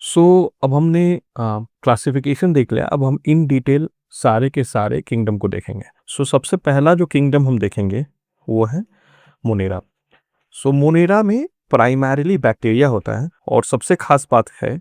अब हमने क्लासिफिकेशन देख लिया, अब हम इन डिटेल सारे के सारे किंगडम को देखेंगे। सबसे पहला जो किंगडम हम देखेंगे वो है मोनेरा। मोनेरा में प्राइमरीली बैक्टीरिया होता है और सबसे खास बात है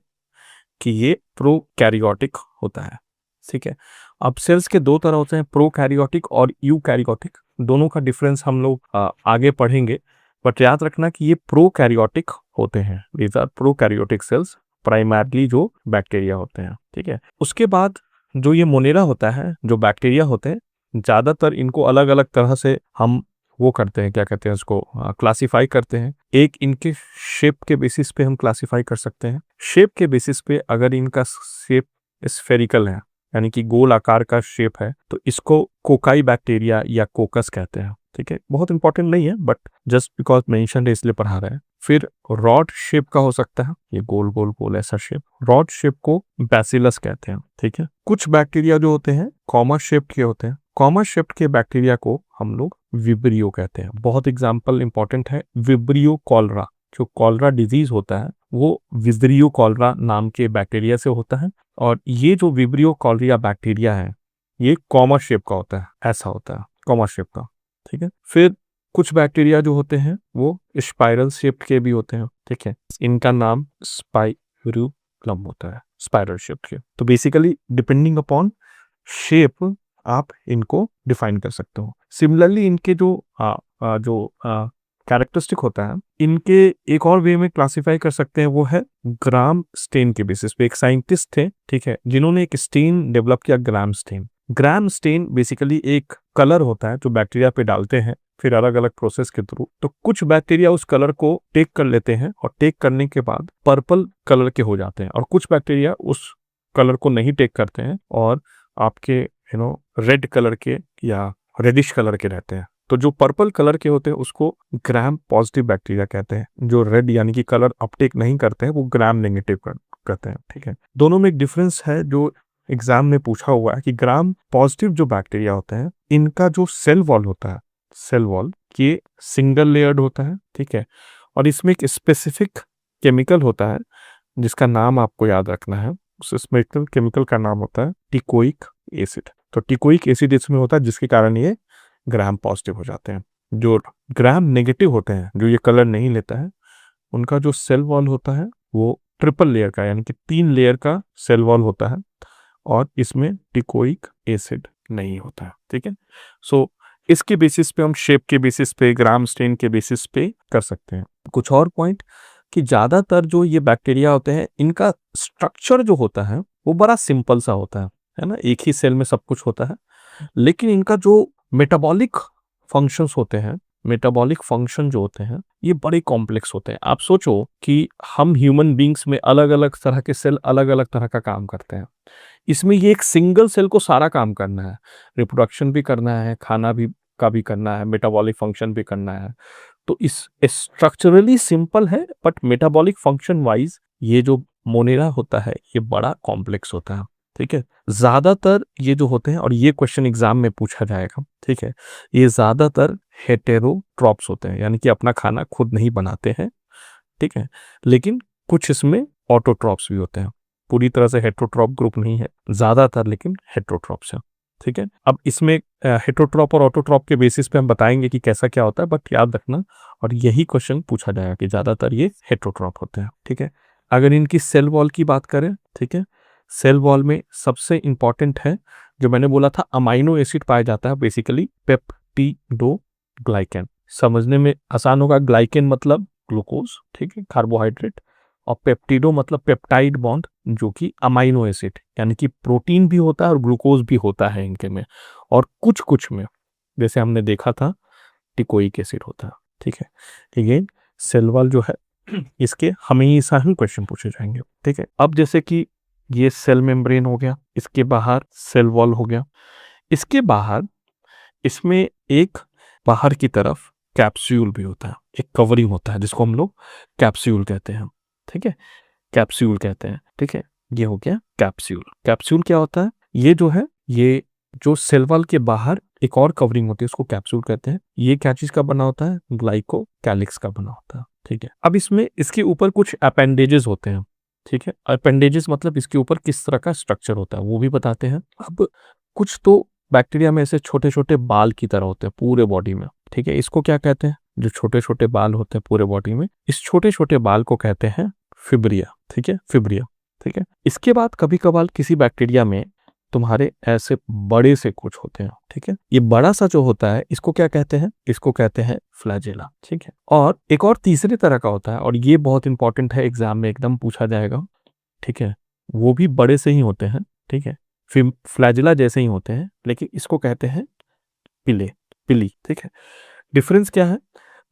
कि ये प्रोकैरियोटिक होता है। ठीक है, अब सेल्स के दो तरह होते हैं, प्रोकैरियोटिक और यूकैरियोटिक। दोनों का डिफरेंस हम लोग आगे पढ़ेंगे, बट याद रखना कि ये प्रोकैरियोटिक होते हैं। These are prokaryotic cells, primarily जो बैक्टीरिया होते हैं। ठीक है, उसके बाद जो ये मोनेरा होता है, जो बैक्टीरिया होते हैं, ज़्यादातर इनको अलग अलग तरह से हम वो करते हैं, क्या कहते हैं उसको, क्लासिफाई करते हैं। एक इनके शेप के बेसिस पे हम क्लासिफाई कर सकते हैं। शेप के बेसिस पे अगर इनका शेप स्फेरिकल है, यानी कि गोल आकार का शेप है, तो इसको कोकाई बैक्टीरिया या कोकस कहते हैं। ठीक है, बहुत इंपॉर्टेंट नहीं है, बट जस्ट बिकॉज मेंशन है इसलिए पढ़ा रहे हैं। फिर रॉड शेप का हो सकता है, ये गोल गोल गोल ऐसा शेप, रॉड शेप को बैसिलस कहते हैं। ठीक है, कुछ बैक्टीरिया जो होते हैं कॉमर शेप के होते हैं। कॉमर शेप के बैक्टीरिया को हम लोग विब्रियो कहते हैं। बहुत एग्जाम्पल इंपॉर्टेंट है, विब्रियो कॉलरा, जो कॉलरा डिजीज होता है वो विब्रियो कॉलरा नाम के बैक्टीरिया से होता है। और ये जो विब्रियो कॉलरिया बैक्टीरिया है, ये कॉमर शेप का होता है, ऐसा होता है कॉमर शेप का। ठीक है, फिर कुछ बैक्टीरिया जो होते हैं वो स्पाइरल शेप के भी होते हैं। ठीक है, इनका नाम स्पाइरुलम होता है, स्पाइरल शेप के। तो बेसिकली डिपेंडिंग अपॉन शेप आप इनको डिफाइन कर सकते हो। सिमिलरली इनके जो कैरेक्टरिस्टिक होता है, इनके एक और वे में क्लासिफाई कर सकते हैं, वो है ग्राम स्टेन के बेसिस पे। एक साइंटिस्ट थे, ठीक है, जिन्होंने एक स्टेन डेवलप किया, ग्राम स्टेन। ग्राम स्टेन बेसिकली एक कलर होता है जो बैक्टीरिया पे डालते हैं, फिर अलग अलग प्रोसेस के थ्रू। तो कुछ बैक्टीरिया उस कलर को टेक कर लेते हैं और टेक करने के बाद पर्पल कलर के हो जाते हैं, और कुछ बैक्टीरिया उस कलर को नहीं टेक करते हैं और आपके रेड कलर के या रेडिश कलर के रहते हैं। तो जो पर्पल कलर के होते हैं उसको ग्राम पॉजिटिव बैक्टीरिया कहते हैं। जो रेड यानी कि कलर अपटेक नहीं करते हैं वो ग्राम नेगेटिव कहते हैं। ठीक है, दोनों में एक डिफरेंस है जो एग्जाम में पूछा हुआ है कि ग्राम पॉजिटिव जो बैक्टीरिया होते हैं, इनका जो सेल वॉल होता है, सेल वॉल ये सिंगल लेयर्ड होता है। ठीक है, और इसमें एक स्पेसिफिक केमिकल होता है जिसका नाम आपको याद रखना है। उस स्पेसिफिक केमिकल का नाम होता है टिकोइक एसिड। तो टिकोइक एसिड इसमें होता है जिसके कारण ये ग्राम पॉजिटिव हो जाते हैं। जो ग्राम नेगेटिव होते हैं, जो ये कलर नहीं लेता है, उनका जो सेल वॉल होता है वो ट्रिपल लेयर का, यानी कि 3 लेयर का सेल वॉल होता है, और इसमें टिकोइक एसिड नहीं होता है। ठीक है, इसके बेसिस पे हम शेप के बेसिस पे, ग्राम स्टेन के बेसिस पे कर सकते हैं। कुछ और पॉइंट कि ज़्यादातर जो ये बैक्टीरिया होते हैं, इनका स्ट्रक्चर जो होता है वो बड़ा सिंपल सा होता है ना, एक ही सेल में सब कुछ होता है। लेकिन इनका जो मेटाबॉलिक फंक्शंस होते हैं, मेटाबॉलिक फंक्शन जो होते हैं, ये बड़े कॉम्प्लेक्स होते हैं। आप सोचो कि हम ह्यूमन बींग्स में अलग अलग तरह के सेल अलग अलग तरह का काम करते हैं। इसमें ये एक सिंगल सेल को सारा काम करना है, रिप्रोडक्शन भी करना है, खाना भी करना है, मेटाबॉलिक फंक्शन भी करना है। तो इस स्ट्रक्चरली सिंपल है, बट मेटाबॉलिक फंक्शन वाइज ये जो मोनेरा होता है ये बड़ा कॉम्प्लेक्स होता है। ठीक है, ज्यादातर ये जो होते हैं, और ये क्वेश्चन एग्जाम में पूछा जाएगा, ठीक है, ये ज्यादातर हेटेरोट्रॉप्स होते हैं, यानी कि अपना खाना खुद नहीं बनाते हैं। ठीक है, लेकिन कुछ इसमें ऑटोट्रॉप्स भी होते हैं। पूरी तरह से हेटेरोट्रॉप ग्रुप नहीं है ज्यादातर, लेकिन हेटेरोट्रॉप्स है। ठीक है, अब इसमें हेटेरोट्रॉप और ऑटोट्रॉप के बेसिस पे हम बताएंगे कि कैसा क्या होता है, बट याद रखना, और यही क्वेश्चन पूछा जाएगा कि ज्यादातर ये हेटेरोट्रॉप होते हैं। ठीक है, अगर इनकी सेल वॉल की बात करें, ठीक है, सेल वॉल में सबसे इंपॉर्टेंट है, जो मैंने बोला था, अमाइनो एसिड पाया जाता है, बेसिकली पेप्टिडोग्लाइकन। समझने में आसान होगा, ग्लाइकेन मतलब ग्लूकोज, ठीक है, कार्बोहाइड्रेट, और पेप्टिडो मतलब पेप्टाइड बॉन्ड, जो कि अमाइनो एसिड, यानी कि प्रोटीन भी होता है और ग्लूकोज भी होता है इनके में। और कुछ कुछ में, जैसे हमने देखा था, टिकोइक एसिड होता है। ठीक है, अगेन सेल वॉल जो है, इसके हमेशा ही क्वेश्चन पूछे जाएंगे। ठीक है, अब जैसे कि ये सेल मेम्ब्रेन हो गया, इसके बाहर सेल वॉल हो गया, इसके बाहर इसमें एक बाहर की तरफ कैप्सूल भी होता है, एक कवरिंग होता है जिसको हम लोग कैप्सूल कहते हैं। ठीक है, कैप्सूल कहते हैं। ठीक है, ये हो गया कैप्सूल। कैप्सूल क्या होता है, ये जो है, ये जो सेल वॉल के बाहर एक और कवरिंग होती है उसको कैप्सूल कहते हैं। ये क्या चीज का बना होता है, ग्लाइको कैलिक्स का बना होता है। ठीक है, अब इसमें इसके ऊपर कुछ अपेंडेजेस होते हैं, ठीक है। अपेंडेजेस मतलब इसके ऊपर किस तरह का स्ट्रक्चर होता है वो भी बताते हैं। अब कुछ तो बैक्टीरिया में ऐसे छोटे छोटे बाल की तरह होते हैं पूरे बॉडी में, ठीक है। इसको क्या कहते हैं? जो छोटे छोटे बाल होते हैं पूरे बॉडी में, इस छोटे छोटे बाल को कहते हैं फिब्रिया, ठीक है, फिब्रिया, ठीक है। इसके बाद कभी कभार किसी बैक्टीरिया में तुम्हारे ऐसे बड़े से कुछ होते हैं, ठीक है। ये बड़ा सा जो होता है इसको क्या कहते हैं? इसको कहते हैं फ्लैजेला, ठीक है। और एक और तीसरे तरह का होता है, और ये बहुत इंपॉर्टेंट है, एग्जाम में एकदम पूछा जाएगा, ठीक है। वो भी बड़े से ही होते हैं, ठीक है, फिर फ्लैजेला जैसे ही होते हैं, लेकिन इसको कहते हैं पिले, पिली, ठीक है। डिफरेंस क्या है?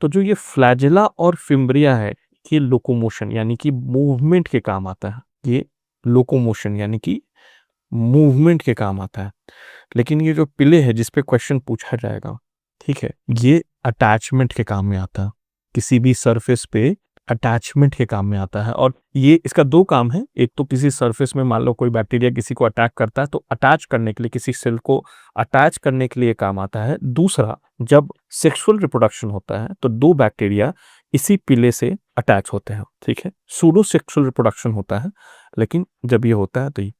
तो जो ये फ्लैजेला और फिम्ब्रिया है, ये लोकोमोशन यानी कि मूवमेंट के काम आता है। ये लोकोमोशन यानी कि मूवमेंट के काम आता है। लेकिन ये जो पिले है जिस पे क्वेश्चन पूछा जाएगा, ठीक है, ये अटैचमेंट के काम में आता है। किसी भी सरफेस पे अटैचमेंट के काम में आता है। और ये इसका दो काम है। एक तो किसी सरफेस में मान लो कोई बैक्टीरिया किसी को अटैक करता है तो अटैच करने के लिए, किसी सेल को अटैच करने के लिए काम आता है। दूसरा, जब सेक्सुअल रिप्रोडक्शन होता है तो दो बैक्टीरिया इसी पिले से अटैच होते हैं, ठीक है। सूडो सेक्सुअल रिप्रोडक्शन होता है, लेकिन जब ये होता है तो ये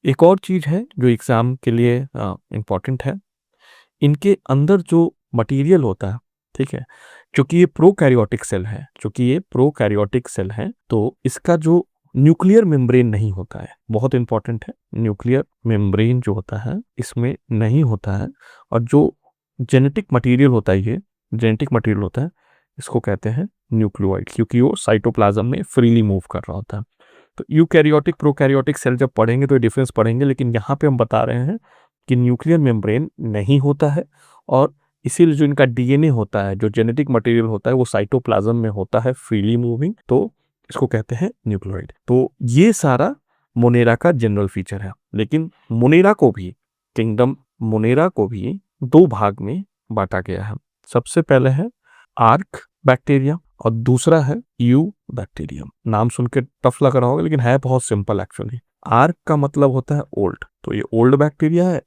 एक और चीज है जो एग्जाम के लिए इंपॉर्टेंट है। इनके अंदर जो मटेरियल होता है, ठीक है, क्योंकि ये प्रोकैरियोटिक सेल है, क्योंकि ये प्रोकैरियोटिक सेल है, तो इसका जो न्यूक्लियर मेम्ब्रेन नहीं होता है, बहुत इंपॉर्टेंट है। न्यूक्लियर मेम्ब्रेन जो होता है इसमें नहीं होता है। और जो जेनेटिक मटेरियल होता है, ये जेनेटिक मटेरियल होता है, इसको कहते हैं न्यूक्लियोइड, क्योंकि वो साइटोप्लाज्म में फ्रीली मूव कर रहा होता है। तो यूकैरियोटिक प्रोकैरियोटिक सेल जब पढ़ेंगे तो ये डिफरेंस पढ़ेंगे, लेकिन यहाँ पे हम बता रहे हैं कि न्यूक्लियर मेम्ब्रेन नहीं होता है, और इसीलिए जो इनका डीएनए होता है, जो जेनेटिक मटेरियल होता है, वो साइटोप्लाज्म में होता है फ्रीली मूविंग, तो इसको कहते हैं न्यूक्लियोइड। तो ये सारा मोनेरा का जनरल फीचर है। लेकिन मोनेरा को भी, किंगडम मोनेरा को भी दो भाग में बांटा गया है। सबसे पहले है आर्क बैक्टीरिया और दूसरा है यू बैक्टीरिया। नाम सुन के टफ लग रहा होगा, लेकिन है बहुत सिंपल एक्चुअली। आर्क का मतलब होता है ओल्ड, तो ये ओल्ड बैक्टीरिया है।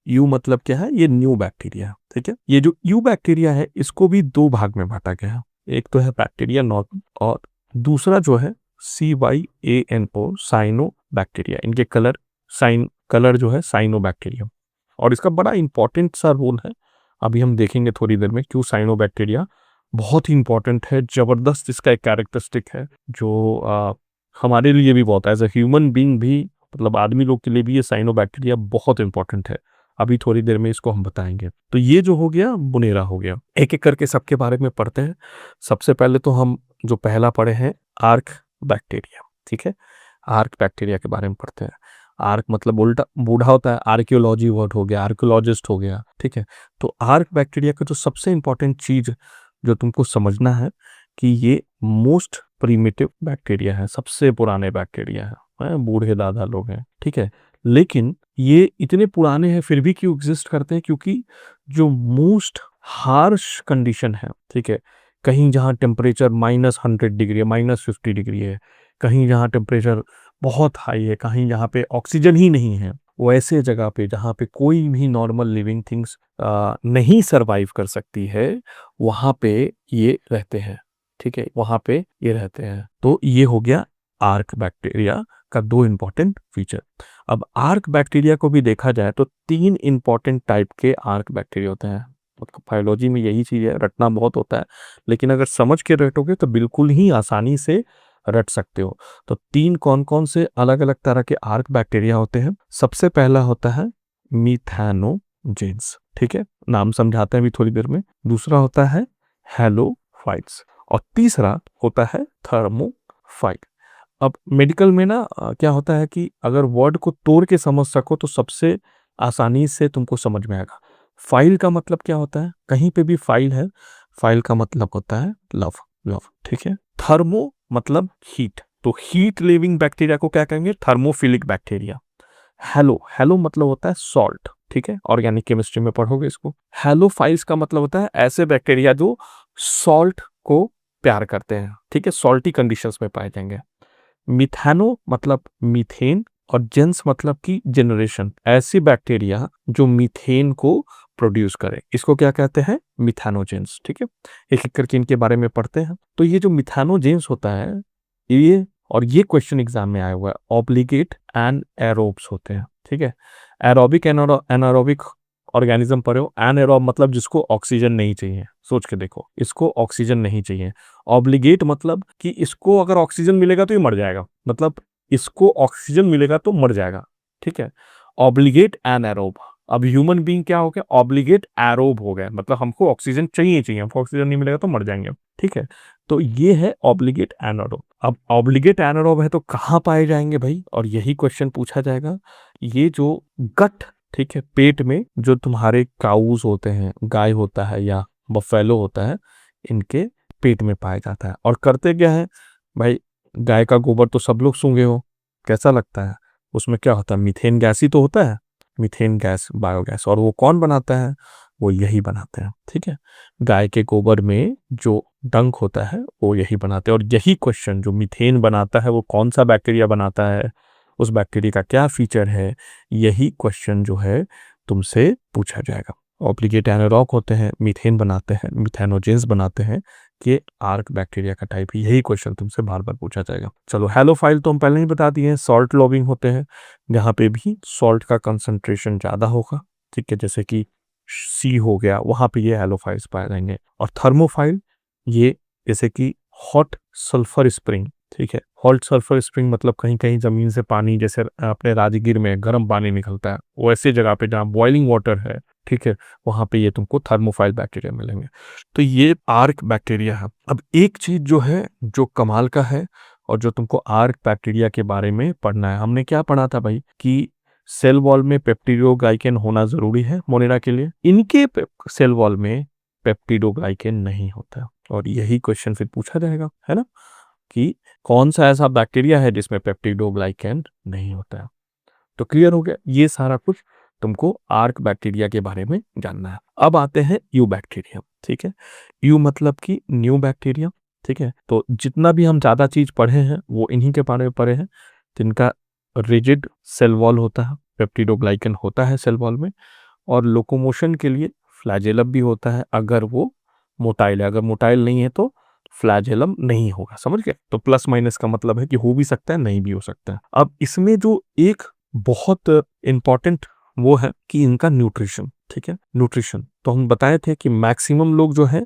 यू मतलब क्या है? ये न्यू बैक्टीरिया है, ठीक है। ये जो यू बैक्टीरिया है इसको भी दो भाग में बांटा गया है। एक तो है बैक्टीरिया नॉर्मल, और दूसरा जो है CYANO साइनो बैक्टीरिया। इनके कलर जो है साइनो बैक्टीरिया, और इसका बड़ा इंपॉर्टेंट सा रोल है। अभी हम देखेंगे थोड़ी देर में क्यों साइनो बैक्टीरिया बहुत ही इंपॉर्टेंट है। जबरदस्त इसका एक कैरेक्टरिस्टिक है जो हमारे लिए भी बहुत है, एज ए ह्यूमन बीइंग भी, मतलब आदमी लोग के लिए भी ये साइनो बैक्टीरिया बहुत इंपॉर्टेंट है। अभी थोड़ी देर में इसको हम बताएंगे। तो ये जो हो गया मुनेरा हो गया। एक एक करके सबके बारे में पढ़ते हैं। सबसे पहले तो हम जो पहला पढ़े हैं आर्क बैक्टीरिया, ठीक है। आर्क बैक्टीरिया के बारे में पढ़ते हैं। आर्क मतलब उल्टा बूढ़ा होता है, आर्कियोलॉजी वर्ड हो गया, आर्कियोलॉजिस्ट हो गया, ठीक है। तो आर्क बैक्टीरिया का जो सबसे इंपॉर्टेंट चीज जो तुमको समझना है कि ये मोस्ट प्रीमिटिव बैक्टीरिया है, सबसे पुराने बैक्टीरिया है, बूढ़े दादा लोग हैं, ठीक है। लेकिन ये इतने पुराने हैं फिर भी क्यों एग्जिस्ट करते हैं? क्योंकि जो मोस्ट हार्श कंडीशन है, ठीक है, कहीं जहाँ टेम्परेचर -100 डिग्री है, -50 डिग्री है, कहीं जहाँ टेम्परेचर बहुत हाई है, कहीं जहाँ पे ऑक्सीजन ही नहीं है, वो ऐसे जगह पे जहाँ पे कोई भी नॉर्मल लिविंग थिंग्स नहीं सरवाइव कर सकती है, वहाँ पे ये रहते हैं, ठीक है, वहाँ पे ये रहते हैं। तो ये हो गया आर्क बैक्टीरिया का दो इंपॉर्टेंट फीचर। अब आर्क बैक्टीरिया को भी देखा जाए तो तीन इंपॉर्टेंट टाइप के आर्क बैक्टीरिया होते हैं। बायोलॉजी में यही चीज है, रटना बहुत होता है, लेकिन अगर समझ के रटोगे तो बिल्कुल ही आसानी से रट सकते हो। तो तीन कौन कौन से अलग अलग तरह के आर्क बैक्टीरिया होते हैं? सबसे पहला होता है मीथैनोजेंस, ठीक है, नाम समझाते हैं अभी थोड़ी देर में। दूसरा होता है हैलोफाइट्स, और तीसरा होता है थर्मोफाइट। अब मेडिकल में ना क्या होता है कि अगर वर्ड को तोड़ के समझ सको तो सबसे आसानी से तुमको समझ में आएगा। फाइल का मतलब क्या होता है? कहीं पे भी फाइल है, फाइल का मतलब होता है लव, लव, ठीक है। थर्मो मतलब हीट, तो हीट लिविंग बैक्टीरिया को क्या कहेंगे? Thermophilic bacteria. हेलो, हेलो मतलब होता है सॉल्ट, ठीक है, ऑर्गेनिक केमिस्ट्री में पढ़ोगे इसको। हेलोफाइल्स का मतलब होता है ऐसे बैक्टीरिया जो सॉल्ट को प्यार करते हैं, ठीक है, सॉल्टी कंडीशंस में पाए जाएंगे। मिथैनो मतलब मीथेन, और जेंस मतलब की जनरेशन, ऐसी बैक्टीरिया जो मीथेन को प्रोड्यूस करे, इसको क्या कहते हैं? मिथैनोजेंस, ठीक है। एक एक करके इनके बारे में पढ़ते हैं। तो ये जो मिथैनोजेंस होता है, ये और ये क्वेश्चन एग्जाम में आया हुआ है, ऑब्लिगेट एंड एरोब्स होते हैं, ठीक है। एरोबिक एनारोबिक ऑर्गेनिज्म पढ़े हो। एनएरोब मतलब जिसको ऑक्सीजन नहीं चाहिए, सोच के देखो, इसको ऑक्सीजन नहीं चाहिए। ऑब्लिगेट मतलब कि इसको अगर ऑक्सीजन मिलेगा तो ये मर जाएगा, मतलब इसको ऑक्सीजन मिलेगा तो मर जाएगा, ठीक है। ऑब्लिगेट एनारोब, अब ह्यूमन बीइंग क्या हो गया, ऑब्लिगेट एरोब हो गया, मतलब हमको ऑक्सीजन चाहिए, हमको ऑक्सीजन नहीं मिलेगा तो मर जाएंगे, ठीक है। तो ये है ऑब्लिगेट एनारोब। अब ऑब्लिगेट एनारोब है तो कहाँ पाए जाएंगे भाई, और यही क्वेश्चन पूछा जाएगा। ये जो गट, ठीक है, पेट में जो तुम्हारे काउज होते हैं, गाय होता है या बफेलो होता है, इनके पेट में पाया जाता है। और करते क्या है भाई, गाय का गोबर तो सब लोग सूंघे हो, कैसा लगता है, उसमें क्या होता है, मीथेन गैस ही तो होता है, मीथेन गैस, बायोगैस। और वो कौन बनाता है, वो यही बनाते हैं, ठीक है। गाय के गोबर में जो डंक होता है वो यही बनाते हैं। और यही क्वेश्चन जो मीथेन बनाता है वो कौन सा बैक्टीरिया बनाता है, उस बैक्टीरिया का क्या फीचर है, यही क्वेश्चन जो है तुमसे पूछा जाएगा। ऑब्लिगेट एनारोब होते हैं, मीथेन बनाते हैं, मिथेनोजेंस बनाते हैं, कि आर्क बैक्टीरिया का टाइप है। यही क्वेश्चन तुमसे बार बार पूछा जाएगा। चलो, हेलोफाइल तो हम पहले ही बता दिए हैं, सॉल्ट लॉबिंग होते हैं, जहाँ पे भी सॉल्ट का कंसंट्रेशन ज़्यादा होगा, ठीक है, जैसे कि सी हो गया, वहाँ पे ये हेलोफाइल्स पाए जाएंगे। और थर्मोफाइल, ये जैसे कि हॉट सल्फर स्प्रिंग, ठीक है। हॉट सल्फर स्प्रिंग मतलब कहीं कहीं जमीन से पानी, जैसे अपने राजगीर में गर्म पानी निकलता है, वो ऐसी जगह पे जहाँ बॉइलिंग वाटर है, ठीक है, वहाँ पे ये तुमको थर्मोफाइल बैक्टीरिया मिलेंगे। तो ये आर्क बैक्टीरिया है। अब एक चीज जो है, जो कमाल का है, और जो तुमको आर्क बैक्टीरिया के बारे में पढ़ना है, हमने क्या पढ़ा था भाई, कि सेल वॉल में पेप्टिडोग्लाइकेन होना जरूरी है मोनेरा के लिए। इनके सेल वॉल में पेप्टिडोग्लाइकेन नहीं होता, और यही क्वेश्चन फिर पूछा जाएगा, है ना, कि कौन सा ऐसा बैक्टीरिया है जिसमें पेप्टिडोग्लाइकेन नहीं होता है। तो क्लियर हो गया, ये सारा कुछ तुमको आर्क बैक्टीरिया के बारे में जानना है। अब आते हैं यू बैक्टीरिया, ठीक है। यू मतलब कि न्यू बैक्टीरिया, ठीक है। तो जितना भी हम ज्यादा चीज पढ़े हैं वो इन्हीं के बारे में पढ़े हैं। जिनका रिजिड सेल वॉल होता है, पेप्टिडोग्लाइकन होता है सेल वॉल में, और लोकोमोशन के लिए फ्लैजेलम भी होता है, अगर वो मोटाइल है। अगर मोटाइल नहीं है तो फ्लैजेलम नहीं होगा, समझ गए। तो प्लस माइनस का मतलब है कि हो भी सकता है, नहीं भी हो सकता है। अब इसमें जो एक बहुत इंपॉर्टेंट वो है कि इनका न्यूट्रिशन, ठीक है, न्यूट्रिशन। तो हम बताए थे कि मैक्सिमम लोग जो है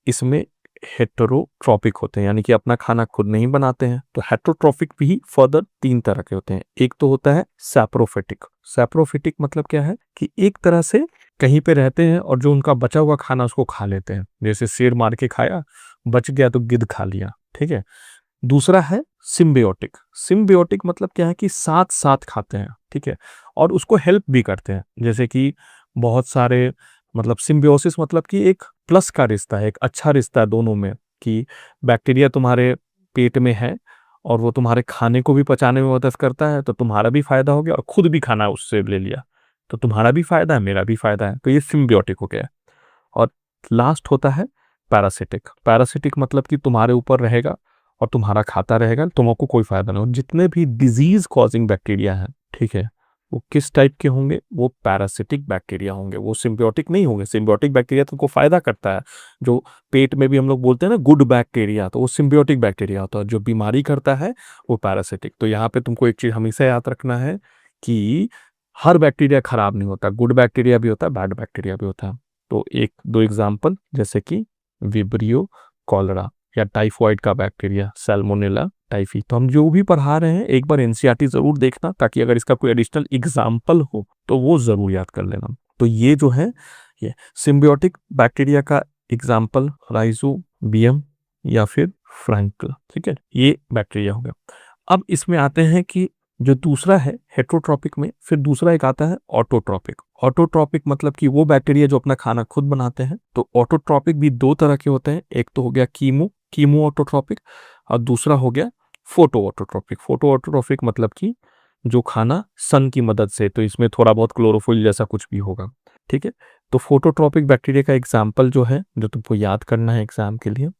इसमें हेटेरोट्रॉपिक होते हैं, यानी कि अपना खाना खुद नहीं बनाते हैं। तो हेटेरोट्रॉपिक भी फर्दर 3 तरह के होते हैं। एक तो होता है सैप्रोफिटिक। सैप्रोफिटिक मतलब क्या है, कि एक तरह से कहीं पे रहते हैं और जो उनका बचा हुआ खाना उसको खा लेते हैं, जैसे शेर मार के खाया, बच गया तो गिद्ध खा लिया, ठीक है। दूसरा है सिम्बियोटिक। सिम्बियोटिक मतलब क्या है, कि साथ साथ खाते हैं, ठीक है, और उसको हेल्प भी करते हैं। जैसे कि बहुत सारे, मतलब सिम्बियोसिस मतलब कि एक प्लस का रिश्ता है, एक अच्छा रिश्ता है दोनों में, कि बैक्टीरिया तुम्हारे पेट में है और वो तुम्हारे खाने को भी पचाने में मदद करता है, तो तुम्हारा भी फायदा हो गया, और खुद भी खाना उससे ले लिया तो तुम्हारा भी फायदा है, मेरा भी फायदा है। तो ये सिम्बियोटिक हो गया। और लास्ट होता है पैरासिटिक। पैरासिटिक मतलब कि तुम्हारे ऊपर रहेगा और तुम्हारा खाता रहेगा, तुमको कोई फायदा नहीं हो। जितने भी डिजीज कॉजिंग बैक्टीरिया हैं, ठीक है, वो किस टाइप के होंगे, वो पैरासिटिक बैक्टीरिया होंगे, वो सिम्बियोटिक नहीं होंगे। सिम्बियोटिक बैक्टीरिया तुमको फायदा करता है, जो पेट में भी हम लोग बोलते हैं ना गुड बैक्टीरिया, तो वो सिम्बियोटिक बैक्टीरिया होता है। जो बीमारी करता है वो पैरासिटिक। तो यहाँ पे तुमको एक चीज हमेशा याद रखना है कि हर बैक्टीरिया खराब नहीं होता, गुड बैक्टीरिया भी होता है, बैड बैक्टीरिया भी होता है। तो एक दो एग्जाम्पल, जैसे कि विब्रियो कॉलरा, या टाइफॉइड का बैक्टीरिया सैल्मोनेला टाइफी। तो हम जो भी पढ़ा रहे हैं एक बार एनसीईआरटी जरूर देखना, ताकि अगर इसका कोई एडिशनल एग्जाम्पल हो तो वो जरूर याद कर लेना। तो ये जो है, ये सिम्बियोटिक बैक्टीरिया का एग्जाम्पल राइजोबियम या फिर फ्रैंकल, ठीक है, ये बैक्टीरिया हो गया। अब इसमें आते हैं कि जो दूसरा है हेटेरोट्रॉपिक में, फिर दूसरा एक आता है ऑटोट्रॉपिक। ऑटोट्रॉपिक मतलब कि वो बैक्टीरिया जो अपना खाना खुद बनाते हैं। तो ऑटोट्रॉपिक भी 2 तरह के होते हैं, एक तो हो गया कीमो ऑटोट्रॉपिक, और दूसरा हो गया फोटो ऑटोट्रॉपिक। फोटो ऑटोट्रॉपिक मतलब कि जो खाना सन की मदद से, तो इसमें थोड़ा बहुत क्लोरोफिल जैसा कुछ भी होगा, ठीक है। तो फोटोट्रॉपिक बैक्टीरिया का एग्जाम्पल जो है, जो तुमको याद करना है एग्जाम के लिए,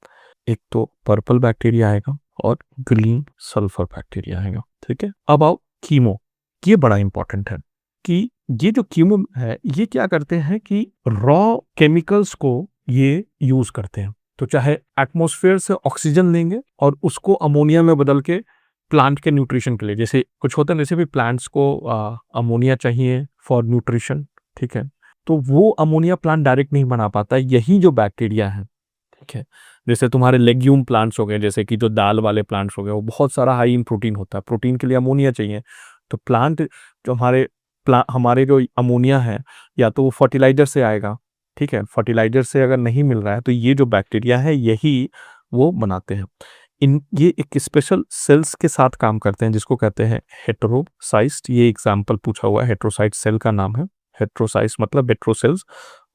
एक तो पर्पल बैक्टीरिया आएगा और ग्रीन सल्फर बैक्टीरिया आएगा, ठीक है। अब आओ कीमो। ये बड़ा इंपॉर्टेंट है कि ये जो कीमो है, ये क्या करते हैं कि रॉ केमिकल्स को ये यूज करते हैं। तो चाहे एटमॉस्फेयर से ऑक्सीजन लेंगे और उसको अमोनिया में बदल के प्लांट के न्यूट्रिशन के लिए, जैसे कुछ होता है जैसे भी प्लांट्स को अमोनिया चाहिए फॉर न्यूट्रिशन, ठीक है, तो वो अमोनिया प्लांट डायरेक्ट नहीं बना पाता, यही जो बैक्टीरिया है, ठीक है, जैसे तुम्हारे लेग्यूम प्लांट्स हो गए, जैसे कि जो दाल वाले प्लांट्स हो गए, वो बहुत सारा हाई इन प्रोटीन होता है, प्रोटीन के लिए अमोनिया चाहिए, तो प्लांट जो हमारे जो अमोनिया है या तो वो फर्टिलाइजर से आएगा, ठीक है, फर्टिलाइजर से अगर नहीं मिल रहा है तो ये जो बैक्टीरिया है यही वो बनाते हैं। ये एक स्पेशल सेल्स के साथ काम करते हैं जिसको कहते हैं हेटेरोसाइट्स। ये एग्जाम्पल पूछा हुआ है, हेटेरोसाइट सेल का नाम है, हेटेरोसाइट्स मतलब हेटेरोसेल्स,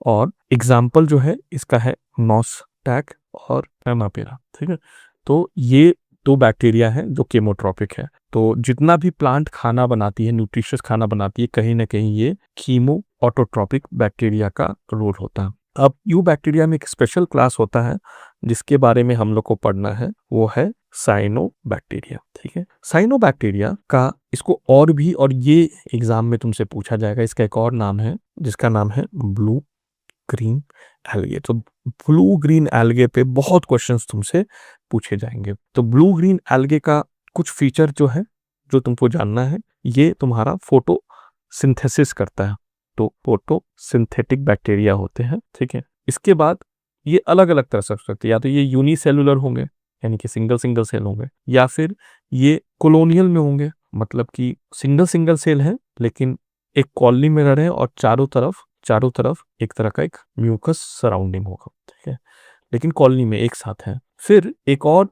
और एग्जाम्पल जो है इसका है नॉस्टैक और एमापेरा, ठीक है। तो ये दो बैक्टीरिया है जो केमोट्रॉपिक है। तो जितना भी प्लांट खाना बनाती है, न्यूट्रिशियस खाना बनाती है, कहीं ना कहीं ये कीमो ऑटोट्रॉपिक बैक्टीरिया का रोल होता है। अब यू बैक्टीरिया में एक स्पेशल क्लास होता है जिसके बारे में हम लोग को पढ़ना है, वो है साइनोबैक्टीरिया, ठीक है। साइनोबैक्टीरिया का इसको और ये एग्जाम में तुमसे पूछा जाएगा, इसका एक और नाम है जिसका नाम है ब्लू ग्रीन एल्गे। तो ब्लू ग्रीन एल्गे पे बहुत क्वेश्चंस तुमसे पूछे जाएंगे। तो ब्लू ग्रीन एल्गे का कुछ फीचर जो है जो तुमको जानना है, ये तुम्हारा फोटो सिंथेसिस करता है, तो फोटो सिंथेटिक बैक्टीरिया होते हैं, ठीक है। इसके बाद ये अलग अलग तरह से हो सकते हैं, या तो ये यूनिसेलुलर होंगे यानी कि सिंगल सिंगल सेल होंगे, या फिर ये कॉलोनियल में होंगे, मतलब कि सिंगल सिंगल सेल है लेकिन एक कॉलोनी में रह रहे हैं और चारों तरफ एक तरह का एक म्यूकस सराउंडिंग होगा, ठीक है, लेकिन कॉलोनी में एक साथ है। फिर एक और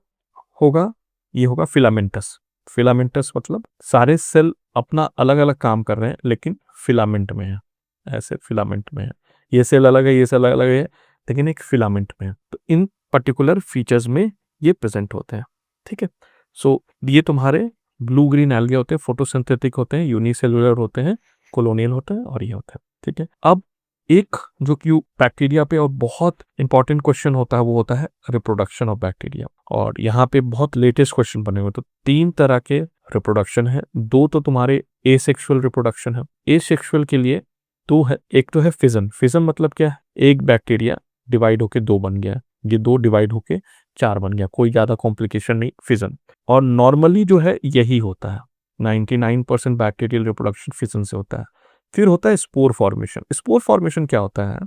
होगा, ये होगा फिलामेंटस। फिलामेंटस मतलब सारे सेल अपना अलग अलग काम कर रहे हैं लेकिन फिलामेंट में है, ऐसे फिलामेंट में है, ये सेल अलग है, ये सेल अलग है, लेकिन एक फिलामेंट में है। तो इन पर्टिकुलर फीचर्स में ये प्रेजेंट होते हैं, ठीक है। सो ये तुम्हारे ब्लू ग्रीन एल्गे होते हैं, फोटोसिंथेटिक होते हैं, यूनिसेलुलर होते हैं, कॉलोनियल होते हैं और ये होते हैं, ठीक है। अब एक जो कि बैक्टीरिया पे और बहुत इंपॉर्टेंट क्वेश्चन होता है वो होता है रिप्रोडक्शन ऑफ बैक्टीरिया, और यहाँ पे बहुत लेटेस्ट क्वेश्चन बने हुए। तो 3 तरह के रिप्रोडक्शन है, 2 तो तुम्हारे एसेक्सुअल रिप्रोडक्शन है। एसेक्सुअल के लिए 2 है, एक तो है फिजन। फिजन मतलब क्या है, एक बैक्टीरिया डिवाइड होके 2 बन गया, ये 2 डिवाइड होके 4 बन गया, कोई ज्यादा कॉम्प्लिकेशन नहीं, फिजन। और नॉर्मली जो है यही होता है, 99% बैक्टीरियल रिप्रोडक्शन फिजन से होता है। फिर होता है स्पोर फॉर्मेशन। स्पोर फॉर्मेशन क्या होता है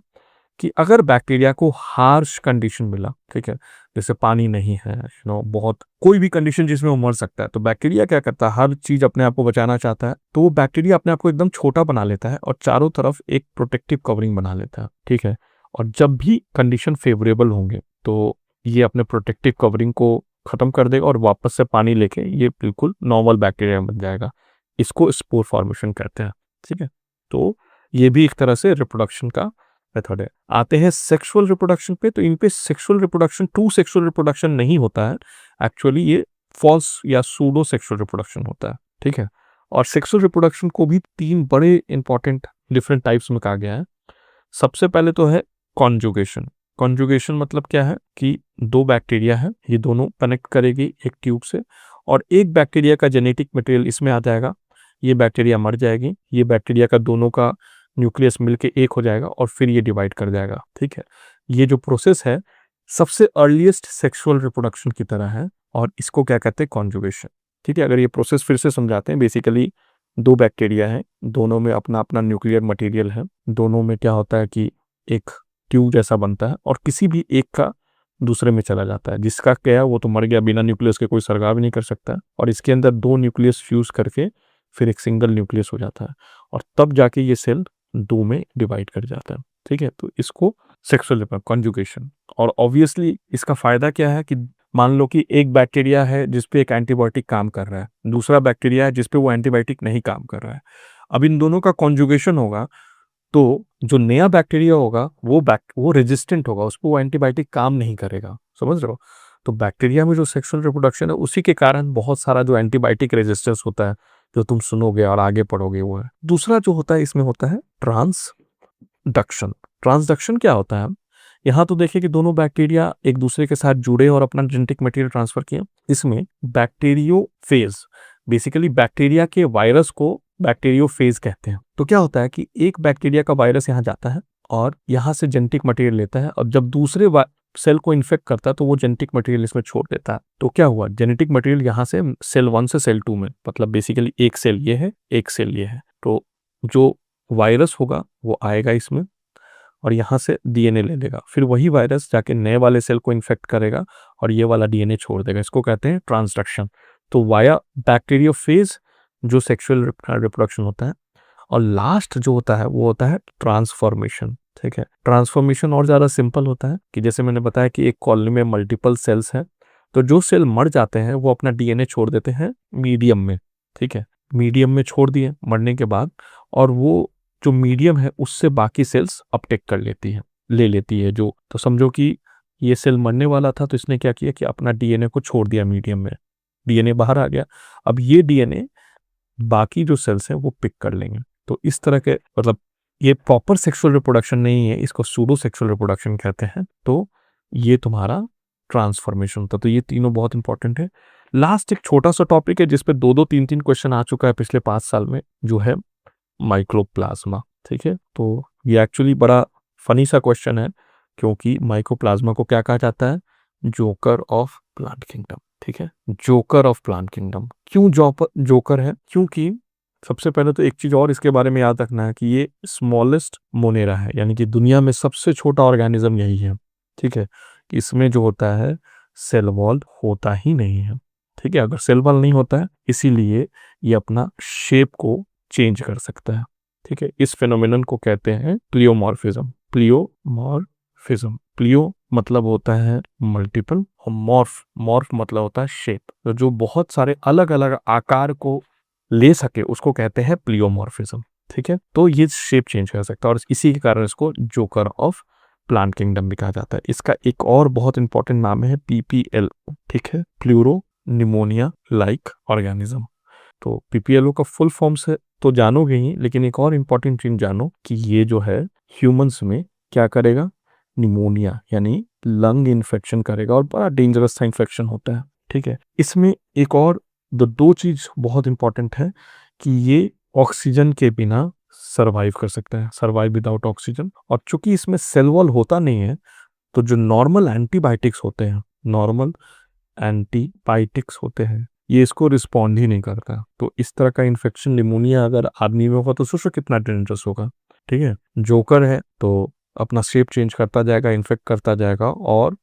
कि अगर बैक्टीरिया को हार्श कंडीशन मिला, ठीक है, जैसे पानी नहीं है, बहुत कोई भी कंडीशन जिसमें वो मर सकता है, तो बैक्टीरिया क्या करता है, हर चीज अपने आप को बचाना चाहता है, तो वो बैक्टीरिया अपने आप को एकदम छोटा बना लेता है और चारों तरफ एक प्रोटेक्टिव कवरिंग बना लेता है, ठीक है। और जब भी कंडीशन फेवरेबल होंगे तो ये अपने प्रोटेक्टिव कवरिंग को खत्म कर देगा और वापस से पानी लेके ये बिल्कुल नॉर्मल बैक्टीरिया बन जाएगा। इसको स्पोर फॉर्मेशन कहते हैं, ठीक है। तो ये भी एक तरह से रिप्रोडक्शन का मेथड है। आते हैं सेक्सुअल रिप्रोडक्शन पे, तो इन पे sexual reproduction, true sexual reproduction नहीं होता है, एक्चुअली ये फॉल्स या सूडो सेक्सुअल रिप्रोडक्शन होता है, ठीक है। और सेक्सुअल रिप्रोडक्शन को भी 3 बड़े इंपॉर्टेंट डिफरेंट टाइप्स में कहा गया है। सबसे पहले तो है कॉन्जुगेशन। कॉन्जुगेशन मतलब क्या है कि 2 बैक्टीरिया है, ये दोनों कनेक्ट करेगी एक ट्यूब से, और एक बैक्टीरिया का जेनेटिक मटेरियल इसमें आ जाएगा, ये बैक्टीरिया मर जाएगी, ये बैक्टीरिया का दोनों का न्यूक्लियस मिलके एक हो जाएगा और फिर ये डिवाइड कर जाएगा, ठीक है। ये जो प्रोसेस है सबसे अर्लीस्ट सेक्सुअल रिप्रोडक्शन की तरह है और इसको क्या कहते हैं, कॉन्जुगेशन, ठीक है। अगर ये प्रोसेस फिर से समझाते हैं, बेसिकली 2 बैक्टीरिया हैं, दोनों में अपना अपना न्यूक्लियर मटेरियल है, दोनों में क्या होता है कि एक ट्यूब जैसा बनता है और किसी भी एक का दूसरे में चला जाता है, जिसका क्या है वो तो मर गया, बिना न्यूक्लियस के कोई सरगाव भी नहीं कर सकता, और इसके अंदर 2 न्यूक्लियस फ्यूज करके फिर एक सिंगल न्यूक्लियस हो जाता है और तब जाके ये सेल 2 में डिवाइड कर जाता है, ठीक है। तो इसको सेक्सुअल कॉन्जुगेशन। और ऑब्वियसली इसका फायदा क्या है कि मान लो कि एक बैक्टीरिया है जिसपे एक एंटीबायोटिक काम कर रहा है, दूसरा बैक्टीरिया है जिसपे वो एंटीबायोटिक नहीं काम कर रहा है। अब इन दोनों का कॉन्जुगेशन होगा तो जो नया बैक्टीरिया होगा वो रेजिस्टेंट होगा, उस पर वो एंटीबायोटिक काम नहीं करेगा, समझ रहे हो। तो बैक्टीरिया में जो सेक्सुअल रिप्रोडक्शन है उसी के कारण बहुत सारा जो एंटीबायोटिक रेजिस्टेंस होता है जो तुम सुनोगे और आगे पढ़ोगे वो है। दूसरा जो होता है इसमें होता है ट्रांसडक्शन। ट्रांसडक्शन क्या होता है, यहाँ तो देखिए कि दोनों बैक्टीरिया एक दूसरे के साथ जुड़े और अपना जेनेटिक मटेरियल ट्रांसफर किया। इसमें बैक्टीरियोफेज, बेसिकली बैक्टीरिया के वायरस को बैक्टीरियोफेज कहते हैं। तो क्या होता है कि एक बैक्टीरिया का वायरस यहाँ जाता है और यहाँ से जेनेटिक मटेरियल लेता है, और जब दूसरे सेल को इन्फेक्ट करता है तो वो जेनेटिक मटेरियल इसमें छोड़ देता है। तो क्या हुआ, जेनेटिक मटेरियल यहाँ से सेल 1 से सेल 2 में, मतलब बेसिकली एक सेल ये है, एक सेल ये है। तो जो वायरस होगा वो आएगा इसमें और यहाँ से डीएनए ले लेगा, फिर वही वायरस जाके नए वाले सेल को इन्फेक्ट करेगा और ये वाला डीएनए छोड़ देगा। इसको कहते हैं ट्रांसडक्शन। तो वाया बैक्टीरियोफेज जो सेक्सुअल रिप्रोडक्शन होता है, और लास्ट जो होता है वो होता है ट्रांसफॉर्मेशन। ठीक है, ट्रांसफॉर्मेशन और ज़्यादा सिंपल होता है कि जैसे मैंने बताया कि एक कॉलोनी में मल्टीपल सेल्स हैं, तो जो सेल मर जाते हैं वो अपना डीएनए छोड़ देते हैं मीडियम में। ठीक है, मीडियम में छोड़ दिए मरने के बाद, और वो जो मीडियम है उससे बाकी सेल्स अपटेक कर लेती है, ले लेती है जो। तो समझो कि ये सेल मरने वाला था, तो इसने क्या किया कि अपना डीएनए को छोड़ दिया मीडियम में, डीएनए बाहर आ गया। अब ये डीएनए बाकी जो सेल्स हैं वो पिक कर लेंगे। तो इस तरह के, मतलब ये प्रॉपर सेक्सुअल रिप्रोडक्शन नहीं है, इसको सूडो सेक्सुअल रिप्रोडक्शन कहते हैं। तो ये तुम्हारा ट्रांसफॉर्मेशन होता है। तो ये तीनों बहुत इंपॉर्टेंट है। लास्ट एक छोटा सा टॉपिक है जिसपे 2-2, 3-3 क्वेश्चन आ चुका है पिछले 5 साल में, जो है माइक्रोप्लाज्मा। ठीक है, तो ये एक्चुअली बड़ा फनी सा क्वेश्चन है, क्योंकि माइक्रोप्लाज्मा को क्या कहा जाता है, जोकर ऑफ प्लांट किंगडम। ठीक है, जोकर ऑफ प्लांट किंगडम। क्यों जोकर है, क्योंकि सबसे पहले तो एक चीज और इसके बारे में याद रखना है कि ये स्मॉलेस्ट मोनेरा है, यानी कि दुनिया में सबसे छोटा ऑर्गेनिज्म यही है। ठीक है, इसमें जो होता है सेल वॉल होता ही नहीं है। ठीक है, अगर सेल वॉल नहीं होता है, इसीलिए ये अपना शेप को चेंज कर सकता है। ठीक है, इस फेनोमेनन को कहते हैं प्लियोमॉर्फिज्म। प्लियोमॉर्फिज्म, प्लियो मतलब होता है मल्टीपल, और मॉर्फ मतलब होता है शेप। तो जो बहुत सारे अलग अलग आकार को ले सके उसको कहते हैं प्लियोमॉर्फिज्म। ठीक है, तो ये शेप चेंज कर सकता है, और इसी के कारण इसको जोकर ऑफ प्लांट किंगडम भी कहा जाता है। इसका एक और बहुत इंपॉर्टेंट नाम है पीपीएल। ठीक है, प्लूरो निमोनिया लाइक ऑर्गेनिज्म। तो पीपीएलओ का फुल फॉर्म से तो जानोगे ही, लेकिन एक और इंपॉर्टेंट चीज जानो कि ये जो है ह्यूमंस में क्या करेगा, निमोनिया यानी लंग इन्फेक्शन करेगा, और बड़ा डेंजरस सा इन्फेक्शन होता है। ठीक है, इसमें एक और दो चीज बहुत इंपॉर्टेंट है कि ये ऑक्सीजन के बिना सर्वाइव कर सकता है, सर्वाइव विदाउट ऑक्सीजन। और चूंकि इसमें सेल वॉल होता नहीं है, तो जो नॉर्मल एंटीबायोटिक्स होते हैं, नॉर्मल एंटीबायोटिक्स होते हैं, ये इसको रिस्पॉन्ड ही नहीं करता। तो इस तरह का इन्फेक्शन निमोनिया अगर आदमी में होगा तो सोचो कितना डेंजरस होगा। ठीक है, जोकर है तो अपना शेप चेंज करता जाएगा, इन्फेक्ट करता जाएगा, और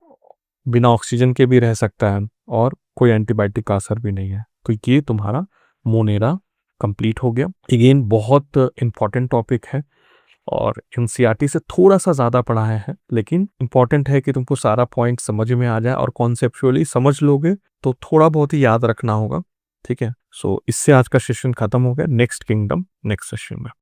बिना ऑक्सीजन के भी रह सकता है, और कोई एंटीबायोटिक का असर भी नहीं है। तो ये तुम्हारा मोनेरा कंप्लीट हो गया। अगेन बहुत इंपॉर्टेंट टॉपिक है, और एनसीईआरटी से थोड़ा सा ज़्यादा पढ़ाया है, लेकिन इंपॉर्टेंट है कि तुमको सारा पॉइंट समझ में आ जाए, और कॉन्सेप्चुअली समझ लोगे तो थोड़ा बहुत ही याद रखना होगा। ठीक है, सो इससे आज का सेशन खत्म हो गया। नेक्स्ट किंगडम नेक्स्ट सेशन में।